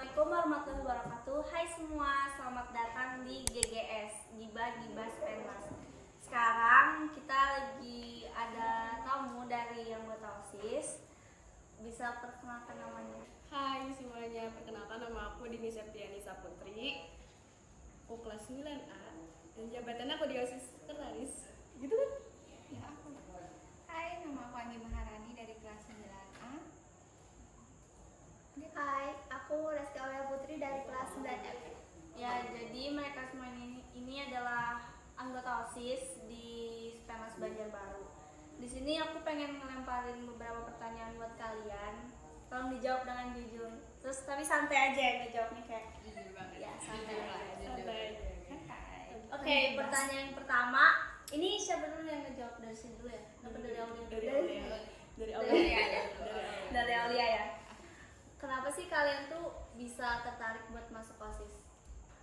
Assalamualaikum warahmatullahi wabarakatuh. Hai semua, selamat datang di GGS, Gibas Penmas. Sekarang kita lagi ada tamu dari yang anggota OSIS. Bisa perkenalkan namanya? Hai semuanya, perkenalkan nama aku Dini Septiani Saputri. Aku kelas 9A dan jabatan aku di OSIS sekretaris. Gitu kan? Ya, aku. Hai, nama aku Anggi Maharani dari kelas 9A. Hai, aku Reski Aulia Putri dari kelas 9F. Ya, jadi mereka semua ini adalah anggota OSIS di Penmas Banjarbaru. Di sini aku pengen ngelemparin beberapa pertanyaan buat kalian. Tolong dijawab dengan jujur. Terus tapi santai aja ya ngejawabnya kayak Jujur banget. ya santai aja. Santai. Santai. Oke, pertanyaan yang pertama. Ini siapa dulu yang ngejawab dari sini dulu ya? Apa dari Aulia? Dari Aulia. Dari Dari Aulia. Aulia. Dari Aulia ya. Kenapa sih kalian tuh bisa tertarik buat masuk OSIS?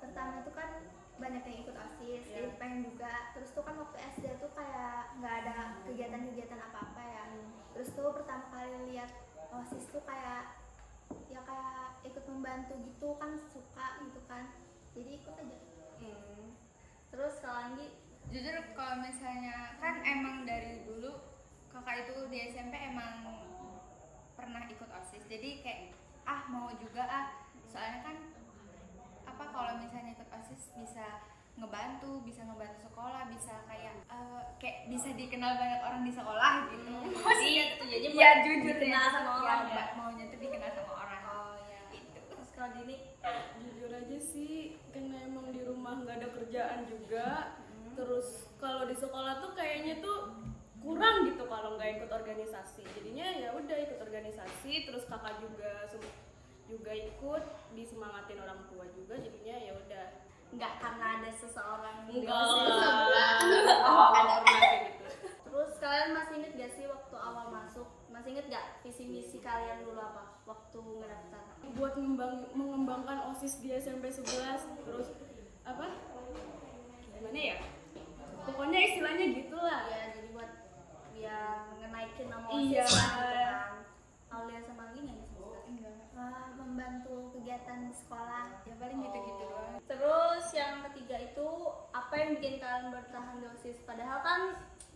Pertama itu kan banyak yang ikut OSIS, Ya. jadi pengen juga. Terus tuh kan waktu SD tuh kayak nggak ada kegiatan-kegiatan apa-apa ya. Terus tuh pertama kali lihat OSIS tuh kayak ikut membantu gitu kan, suka gitu kan. Jadi ikut aja. Terus kalau Anggi? Jujur kalau misalnya kan emang dari dulu kakak itu di SMP emang pernah ikut OSIS. Jadi kayak mau juga soalnya kan kalau misalnya ikut OSIS bisa ngebantu sekolah, bisa kayak bisa dikenal banyak orang di sekolah gitu. Jadi Iya, jujur dikenal ya, sama iya, orang ya. maunya tuh dikenal sama orang. Oh ya. Gitu. Terus kalau Dini? Jujur aja sih, karena emang di rumah nggak ada kerjaan juga. Terus kalau di sekolah tuh kayaknya tuh kurang gitu kalau nggak ikut organisasi. Jadinya ya udah ikut organisasi. Terus kakak juga ikut, disemangatin orang tua juga. Jadinya ya udah. Nggak karena ada seseorang di Enggak OSIS. pernah kayak gitu. Terus kalian masih inget gak sih waktu awal masuk? Masih inget gak visi misi kalian dulu apa waktu ngedaftar? Buat mengembangkan OSIS di SMP 11. Terus gimana ya? Pokoknya istilahnya gitulah. Ya jadi buat biar ngenaikin nama Iya. OSIS lah gitu kan. Aulia sama Anggi nggak bisa? Membantu kegiatan di sekolah. Ya paling gitu-gitu doang. Terus yang ketiga itu apa yang bikin kalian bertahan di OSIS? Padahal kan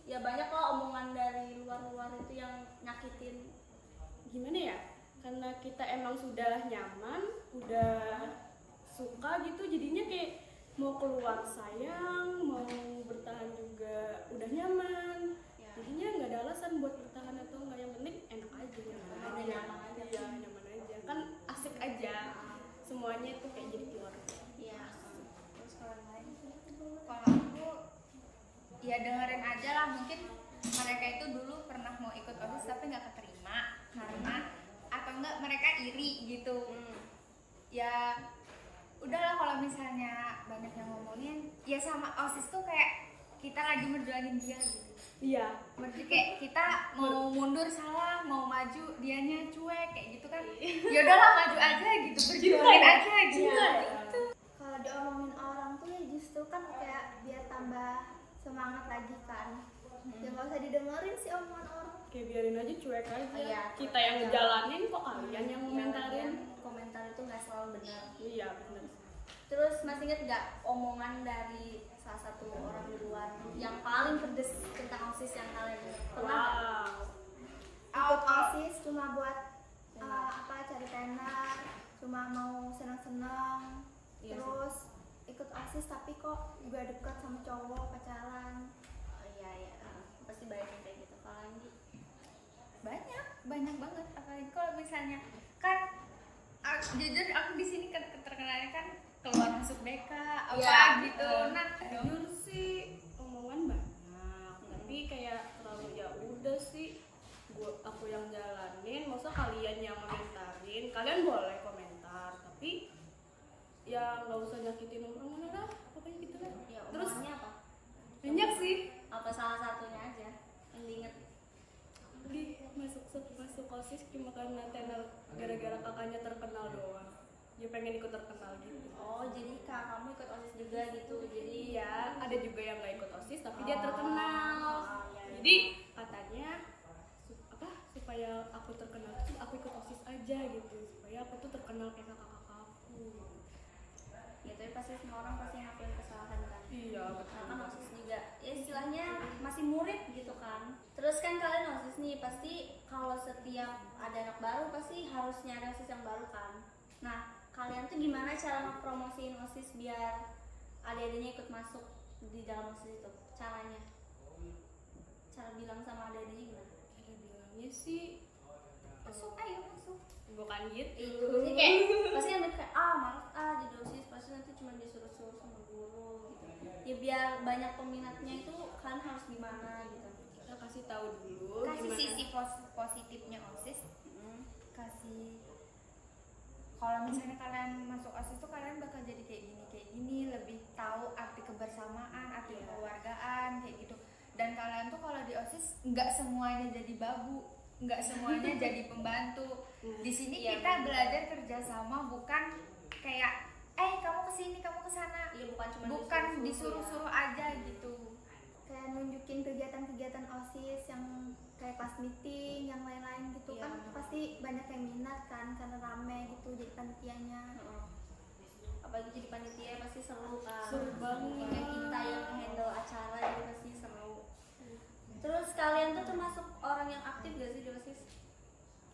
ya banyak kok omongan dari luar-luar itu yang nyakitin. Gimana ya? Karena kita emang sudah nyaman, udah suka gitu, jadinya kayak mau keluar sayang, mau bertahan juga udah nyaman. Ya. Jadinya nggak ada alasan buat bertahan atau nggak, yang penting enak aja, nyaman aja. Nyaman aja. Iya, nyaman aja. Kan asik aja. Semuanya tuh kayak jadi keluarga. Iya. Terus kalau yang lain? Kalau aku ya dengerin aja lah, mungkin mereka itu dulu pernah mau ikut OSIS tapi nggak keterima karena atau enggak mereka iri gitu. Ya udahlah, kalau misalnya banyak yang ngomongin ya sama OSIS tuh kayak kita lagi merjuangin dia gitu. Iya. Berarti kayak kita mau mundur salah, mau maju dianya cuek kayak gitu kan. Ya udahlah, maju aja gitu, berjuangin aja gitu. Gitu. Kalau diomongin orang tuh ya justru kan kayak biar tambah semangat lagi kan. Ya nggak usah didengerin sih omongan orang. Kayak biarin aja, cuek aja. Iya. Kita yang ngejalanin, kok kalian yang komentarin. Komentar itu nggak selalu benar. Iya, bener. Terus masih inget nggak omongan dari salah satu orang di luar yang paling pedes tentang OSIS yang kalian pernah nggak? Ikut OSIS cuma buat cari tenar, cuma mau senang-senang. Iya Terus ikut OSIS tapi kok juga dekat sama cowok, pacaran. Oh, iya pasti banyak yang kayak gitu. Kalau Anggi? banyak banget. Apalagi kalau misalnya kan jujur aku di sini terkenalnya kan keluar masuk BK apa Ya, gitu. Nah, Jujur sih omongan banyak, tapi kayak terlalu ya udah sih, aku yang jalanin, masa kalian yang komentarin. Kalian boleh komentar, tapi ya nggak usah nyakitin orang mana lah, pokoknya gitu lah. Ya, Terus omongannya apa? banyak sih, Apa salah satunya aja yang diinget? di masuk OSIS cuma karena tenar gara-gara kakaknya terkenal doang. Dia pengen ikut terkenal gitu. Oh, jadi kamu ikut OSIS juga gitu. Jadi Iya, ada juga yang nggak ikut OSIS tapi dia terkenal. Iya. Jadi katanya supaya aku terkenal tuh aku ikut OSIS aja gitu, supaya aku tuh terkenal kayak kakak-kakak. Ya tapi pasti semua orang pasti ngakuin kesalahan kan. Iya, Nah kan OSIS juga ya istilahnya masih murid gitu kan. Terus kan kalian OSIS nih pasti kalau setiap ada anak baru pasti harus nyari OSIS yang baru kan. Nah kalian tuh gimana cara ngepromosiin OSIS biar adik-adiknya ikut masuk di dalam OSIS itu? Caranya? Cara bilang sama adik-adiknya gimana? Cara bilangnya sih Masuk, ayo masuk. bukan gitu. Jadi kayak pasti yang kayak malas jadi OSIS pasti nanti cuma disuruh-suruh sama guru gitu. Ya biar banyak peminatnya itu kan harus gimana gitu. Kita kasih tahu dulu Kasih gimana. sisi positifnya OSIS. Kasih kalau misalnya kalian masuk OSIS tuh kalian bakal jadi kayak gini, lebih tahu arti kebersamaan, arti kekeluargaan kayak gitu. Dan kalian tuh kalau di OSIS nggak semuanya jadi babu, nggak semuanya jadi pembantu. Di sini Iya, kita bener. belajar kerjasama, bukan kayak kamu kesini, kamu kesana. Iya bukan cuma Bukan disuruh-suruh aja gitu. Kayak nunjukin kegiatan-kegiatan OSIS yang kayak pas meeting, yang lain-lain gitu Iya, kan bener. pasti banyak yang minat kan karena rame gitu jadi panitianya. Apalagi jadi panitia pasti seru kan. Seru banget. Kayak kita yang handle acara jadi pasti seru. Terus kalian tuh termasuk orang yang aktif gak sih di OSIS?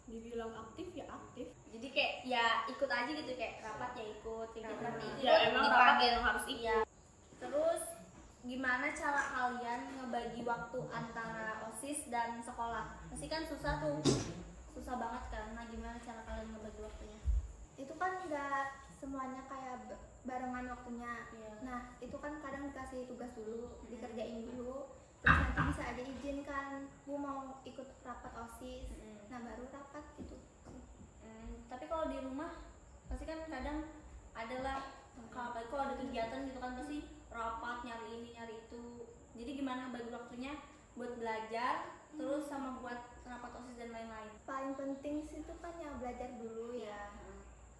Dibilang aktif ya aktif. Jadi kayak ya ikut aja gitu kayak rapat ya ikut, kayak gitu ikut. Ya emang rapat yang harus ikut. Iya. Terus gimana cara kalian ngebagi waktu antara OSIS dan sekolah? Pasti kan susah tuh. Susah banget kan. Nah, gimana cara kalian ngebagi waktunya? Itu kan nggak semuanya kayak barengan waktunya. Iya. Nah itu kan kadang dikasih tugas dulu, dikerjain dulu, terus nanti bisa aja izin kan, Bu mau ikut rapat OSIS, nah baru rapat gitu. Tapi kalau di rumah pasti kan kadang adalah kalau ada kegiatan gitu kan pasti rapat nyari ini nyari itu. Jadi gimana bagi waktunya buat belajar terus sama buat rapat OSIS dan lain-lain. Paling penting sih itu kan ya belajar dulu ya.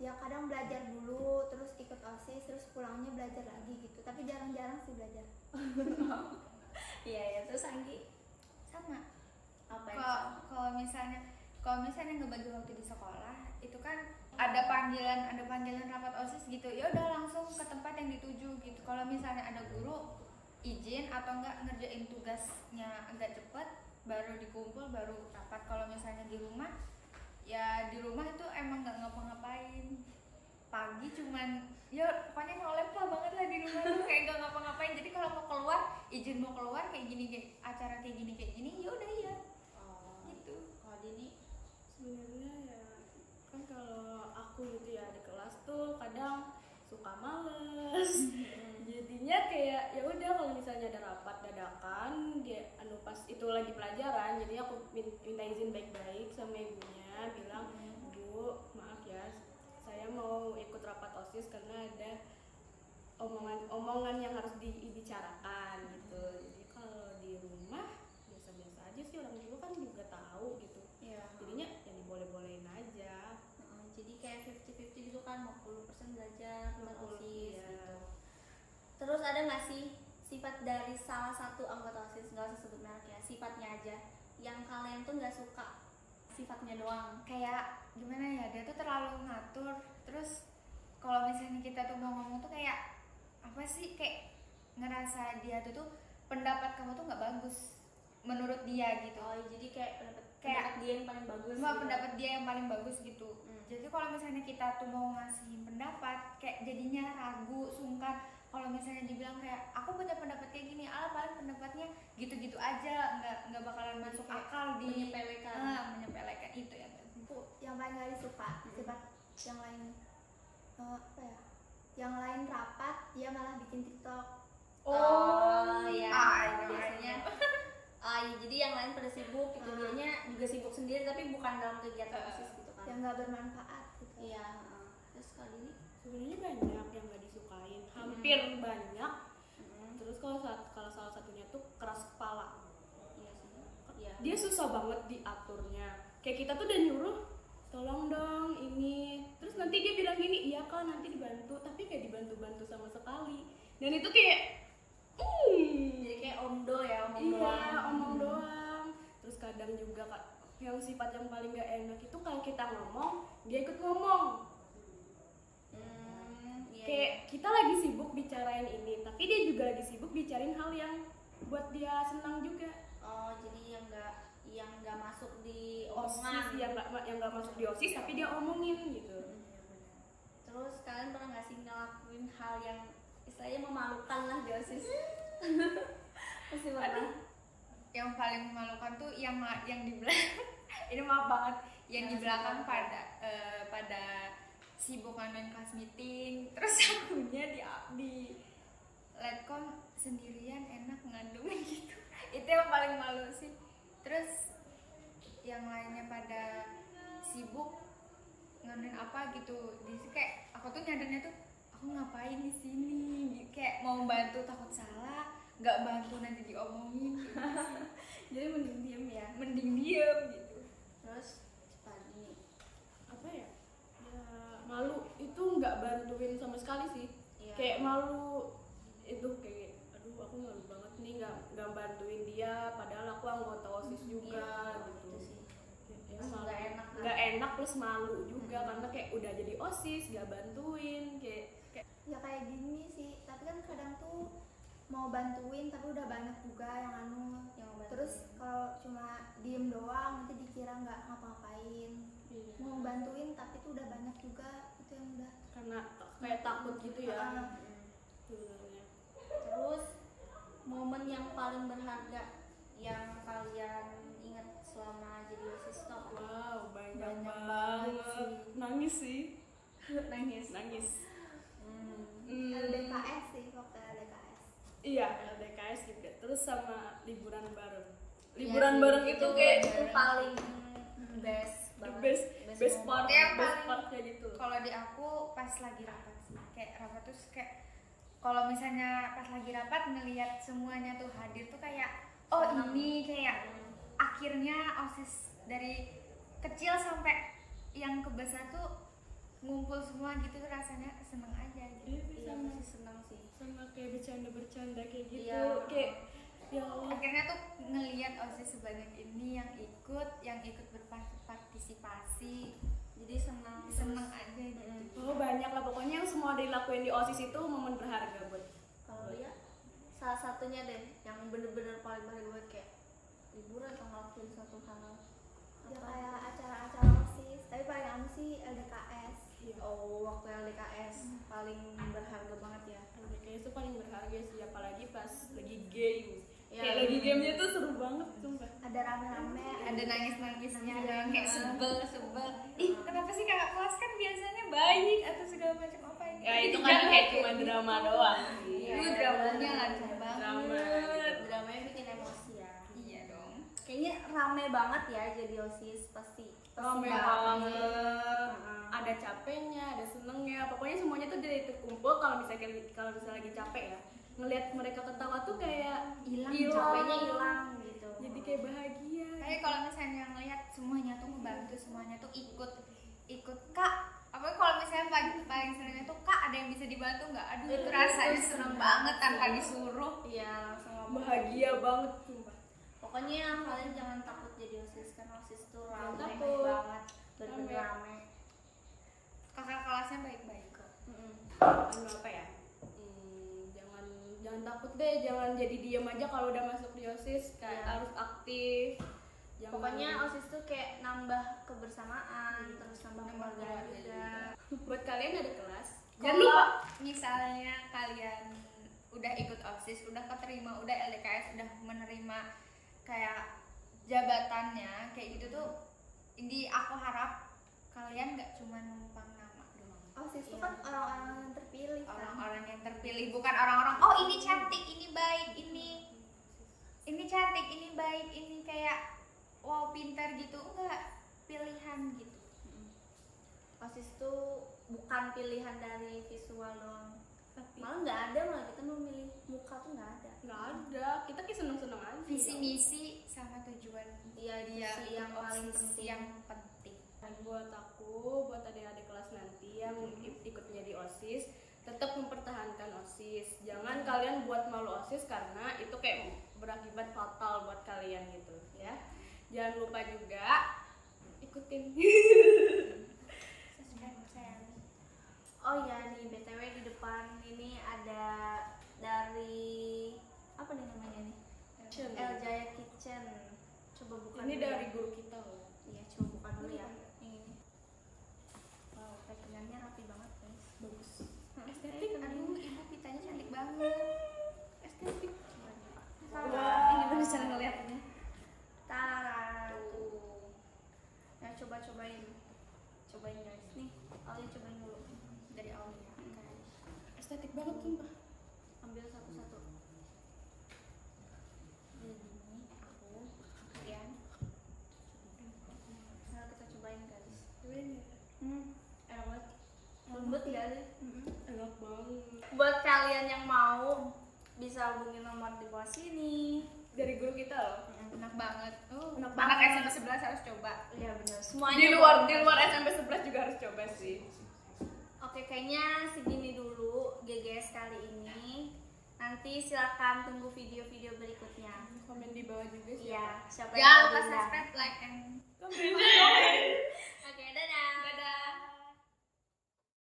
Ya kadang belajar dulu, terus ikut OSIS, terus pulangnya belajar lagi gitu. Tapi jarang-jarang sih belajar. Iya ya, terus Anggi Sama. apa yang sama? Kalau misalnya ngebagi waktu di sekolah itu kan ada panggilan rapat OSIS gitu, ya udah langsung ke tempat yang dituju gitu. Kalau misalnya ada guru izin atau enggak ngerjain tugasnya agak cepat baru dikumpul baru rapat. Kalau misalnya di rumah ya di rumah itu emang nggak ngapa-ngapain, pagi cuman ya pokoknya nolep lah banget lah di rumah tuh kayak nggak ngapa-ngapain. Jadi kalau mau keluar izin mau keluar kayak gini kayak acara kayak gini ya udah iya gitu. Kalau Dini Sebenarnya ya kan kalau aku gitu ya di kelas tuh kadang suka males. Jadinya kayak ya udah kalau misalnya ada rapat dadakan dia pas itu lagi pelajaran, jadi aku minta izin baik-baik sama ibunya, bilang Bu maaf ya saya mau ikut rapat OSIS karena ada omongan yang harus dibicarakan gitu. Jadi kalau di rumah biasa-biasa aja sih, orang tua kan juga tahu gitu. Iya. Jadinya ya diboleh-bolehin aja. Jadi kayak 50-50 gitu kan, 50% belajar, 50% OSIS Iya. gitu. Terus ada nggak sih sifat dari salah satu anggota OSIS, nggak usah sebut merek ya, sifatnya aja yang kalian tuh nggak suka, sifatnya doang? Kayak gimana ya, dia tuh terlalu ngatur. Terus kalau misalnya kita tuh mau ngomong tuh kayak apa sih, kayak ngerasa dia tuh pendapat kamu tuh nggak bagus menurut dia gitu. Oh jadi kayak pendapat Kayak dia yang paling bagus Cuma gitu. pendapat dia yang paling bagus gitu. Jadi kalau misalnya kita tuh mau ngasih pendapat kayak jadinya ragu, sungkan. Kalau misalnya dibilang kayak aku punya pendapat kayak gini, paling pendapatnya gitu-gitu aja, nggak bakalan masuk kayak akal di menyepelekan. menyepelekan itu ya. Yang paling gak disuka sifat yang lain apa ya? Yang lain rapat, dia malah bikin TikTok. Iya. iya. Biasanya ya, jadi yang lain pada sibuk gitu, dianya juga sibuk sendiri tapi bukan dalam kegiatan OSIS gitu kan. Yang gak bermanfaat gitu. Iya. Terus kali ini Sebenarnya banyak yang nggak disukain, hampir banyak. Terus kalau salah satunya tuh keras kepala. iya sih. Iya. Dia susah banget diaturnya. Kayak kita tuh udah nyuruh tolong dong ini, terus nanti dia bilang gini, iya kan nanti dibantu, tapi kayak dibantu-bantu sama sekali. Dan itu kayak Jadi kayak omdo ya, omong iya, doang. omong doang. Terus kadang juga yang sifat yang paling gak enak itu kalau kita ngomong, dia ikut ngomong. Iya, Kayak kita lagi sibuk bicarain ini, tapi dia juga lagi sibuk bicarain hal yang buat dia senang juga. Oh, jadi yang nggak masuk di OSIS omongan. yang nggak masuk di OSIS tapi dia omongin gitu. Terus kalian pernah nggak sih ngelakuin hal yang istilahnya memalukan lah di OSIS? Pasti pernah. Yang paling memalukan tuh yang di belakang ini maaf banget, yang di belakang pada sibuk ngadain kelas meeting, terus akunya di letcom sendirian enak ngadungin gitu. Itu yang paling malu sih. Terus yang lainnya pada sibuk ngadain apa gitu, di kayak aku tuh nyadarnya tuh aku ngapain di sini, kayak mau bantu takut salah, nggak bantu nanti diomongin gitu sih. Jadi mending diem ya. Mending diem gitu. Terus pagi Apa ya? Ya malu itu nggak bantuin sama sekali sih. Iya. Kayak malu itu kayak aduh aku malu banget nih nggak bantuin dia padahal aku anggota OSIS juga gitu. itu sih. Ya, Terus malu. nggak enak kan? Nggak enak plus malu juga karena kayak udah jadi OSIS nggak bantuin kayak Ya kayak gini sih, tapi kan kadang tuh mau bantuin tapi udah banyak juga yang Yang bantuin. terus kalau cuma diem doang nanti dikira nggak ngapa-ngapain. iya. Mau bantuin tapi tuh udah banyak juga itu yang udah Karena kayak takut gitu ya Ah. sebenarnya. Terus momen yang paling berharga yang kalian ingat selama jadi OSIS itu apa? Wow, banyak Banyak banget. banget sih. Nangis sih. Nangis. LDKS sih, waktu LDKS. Iya, LDKS juga. Terus sama liburan bareng. Iya Liburan sih, bareng itu kayak itu paling best the banget. best part, Itu yang best paling- partnya gitu. Kalau di aku pas lagi rapat sih, kayak rapat terus kayak kalau misalnya pas lagi rapat ngelihat semuanya tuh hadir tuh kayak oh Senang. ini kayak akhirnya OSIS dari kecil sampai yang kebesar tuh ngumpul semua gitu, rasanya seneng aja gitu. Iya, Iya, sama, pasti senang sih. sama kayak bercanda kayak gitu. Iya. Kayak ya Allah. Akhirnya tuh ngelihat OSIS sebanyak ini yang ikut berpartisipasi, Jadi senang. seneng aja gitu. Oh, banyak lah pokoknya yang semua dilakuin di OSIS itu momen berharga buat. Kalau dia salah satunya deh yang bener-bener paling berharga buat kayak liburan atau ngelakuin satu hal. Ya Apa? kayak acara-acara OSIS, tapi paling anu sih LDKS. Oh, waktu LDKS paling berharga banget ya. LDKS itu paling berharga sih apalagi pas lagi game. Iya. Kayak lagi gamenya tuh seru banget sumpah. Ada rame-rame, Ada nangis-nangisnya, ada yang kayak sebel. Ih, kenapa sih kakak kelas kan biasanya baik atau segala macam apa ini? Ya itu kan kayak cuma drama doang sih. Itu dramanya lancar banget. Dramanya bikin emosi ya. Iya dong. Kayaknya rame banget ya jadi OSIS pasti. Rame banget. Ada capeknya, ada senengnya. Pokoknya semuanya tuh jadi terkumpul kalau misalnya lagi capek ya. Ngelihat mereka ketawa tuh kayak Hilang Capeknya hilang gitu. Jadi kayak bahagia. Tapi kalau misalnya ngelihat semuanya tuh ngebantu, semuanya tuh ikut kak. Apalagi kalau misalnya paling seringnya tuh kak ada yang bisa dibantu nggak? Aduh itu rasanya seneng banget tanpa disuruh. Iya, langsung ngomong. Bahagia banget sumpah. Pokoknya kalian jangan takut jadi OSIS karena OSIS tuh rame takut. banget. Bener-bener Rame. rame. Kakak kelasnya baik-baik kok. Anu apa ya? Jangan takut deh, jangan jadi diem aja kalau udah masuk di OSIS, kayak Iya. harus aktif. Jangan- Pokoknya OSIS tuh kayak nambah kebersamaan, terus nambah keluarga juga. buat kalian ada kelas. Jangan Kalau lupa misalnya kalian udah ikut OSIS, udah keterima, udah LDKS, udah menerima kayak jabatannya kayak gitu tuh, ini aku harap kalian nggak cuma numpang nama doang. OSIS itu Iya. kan orang-orang yang terpilih kan. Orang-orang yang terpilih, bukan orang-orang oh ini cantik, ini baik, ini cantik, ini baik, ini kayak wow pintar gitu, enggak, pilihan gitu. OSIS tuh bukan pilihan dari visual doang. tapi Malah nggak ada, malah kita memilih muka tuh nggak ada. nggak ada, kita kayak seneng-seneng aja. Visi misi sama tujuan Iya, dia visi yang ikut paling OSIS penting. yang penting. Dan buat aku, buat adik-adik kelas nanti yang ikut menjadi OSIS, tetap mempertahankan OSIS. Jangan kalian buat malu OSIS karena itu kayak berakibat fatal buat kalian gitu ya. Jangan lupa juga ikutin. Subscribe sayang. Oh ya, nih BTW di guru kita loh. Iya, coba buka dulu ya. Ini. Wow, packingannya rapi banget guys. Bagus. Estetik. Aduh, ibu pitanya cantik banget. Estetik. Ini bener cara ngeliatnya. Tara tuh. Nah, cobain guys. Nih, Aulia cobain dulu. Dari Aulia. Estetik banget sumpah. Ambil satu-satu. Ini aku, kalian. Nah, kita cobain guys. Cobain ya. Enak banget. Lembut ya sih. Enak banget. Buat kalian yang mau bisa hubungi nomor di bawah sini. Dari guru kita loh. Enak banget. Enak Anak banget. SMP 11 harus coba. Iya benar. Semuanya Di luar SMP 11 juga harus coba sih. Oke, kayaknya segini dulu GGS kali ini. Nanti silakan tunggu video-video berikutnya. Komen di bawah juga sih. Iya, siapa yang Jangan mau lupa diundang. subscribe, like, and